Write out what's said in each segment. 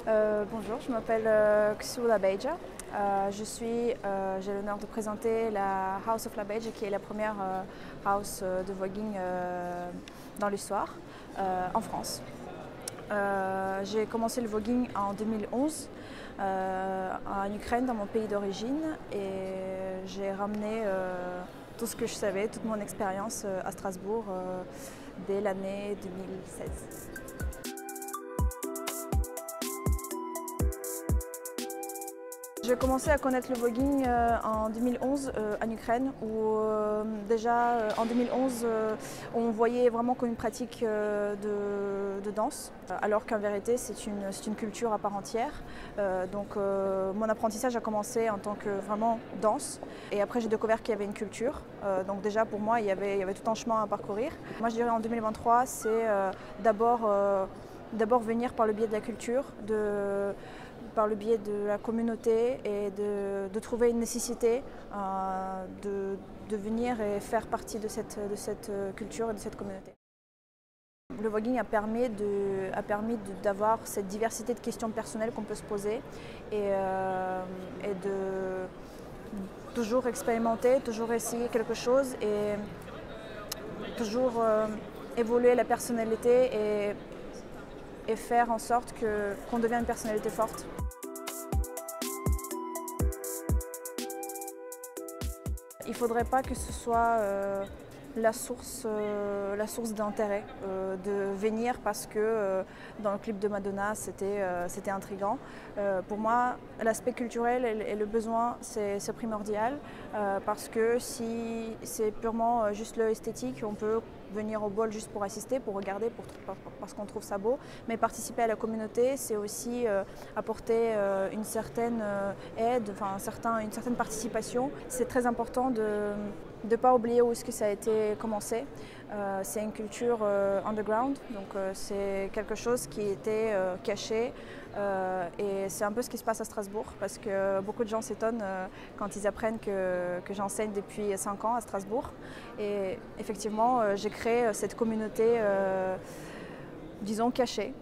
Bonjour, je m'appelle Xiu Labeja. J'ai l'honneur de présenter la House of Labeja, qui est la première house de voguing dans l'histoire en France. J'ai commencé le voguing en 2011 en Ukraine, dans mon pays d'origine, et j'ai ramené tout ce que je savais, toute mon expérience à Strasbourg dès l'année 2016. J'ai commencé à connaître le voguing en 2011 en Ukraine, où déjà en 2011 on voyait vraiment comme une pratique de danse, alors qu'en vérité c'est une culture à part entière. Mon apprentissage a commencé en tant que vraiment danse, et après j'ai découvert qu'il y avait une culture. Donc déjà pour moi il y avait tout un chemin à parcourir. Moi je dirais en 2023 c'est d'abord venir par le biais de la culture, par le biais de la communauté, et de trouver une nécessité de venir et faire partie de cette culture et de cette communauté. Le voguing a permis d'avoir cette diversité de questions personnelles qu'on peut se poser et de toujours expérimenter, toujours essayer quelque chose et toujours évoluer la personnalité et faire en sorte qu'on devienne une personnalité forte. Il ne faudrait pas que ce soit la source d'intérêt, de venir parce que dans le clip de Madonna c'était intriguant. Pour moi, l'aspect culturel et le besoin c'est primordial, parce que si c'est purement juste l'esthétique, on peut venir au bal juste pour assister, pour regarder, parce qu'on trouve ça beau, mais participer à la communauté, c'est aussi apporter une certaine aide, une certaine participation. C'est très important de ne pas oublier où est-ce que ça a été commencé. C'est une culture underground, donc c'est quelque chose qui était caché, et c'est un peu ce qui se passe à Strasbourg, parce que beaucoup de gens s'étonnent quand ils apprennent que j'enseigne depuis 5 ans à Strasbourg. Et effectivement, j'ai créé cette communauté disons cachée,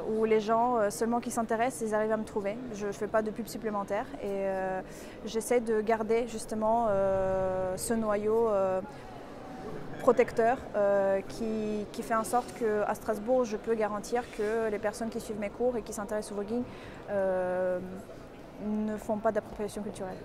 où les gens seulement qui s'intéressent, ils arrivent à me trouver. Je ne fais pas de pub supplémentaire, et j'essaie de garder justement ce noyau protecteur qui fait en sorte qu'à Strasbourg, je peux garantir que les personnes qui suivent mes cours et qui s'intéressent au voguing ne font pas d'appropriation culturelle.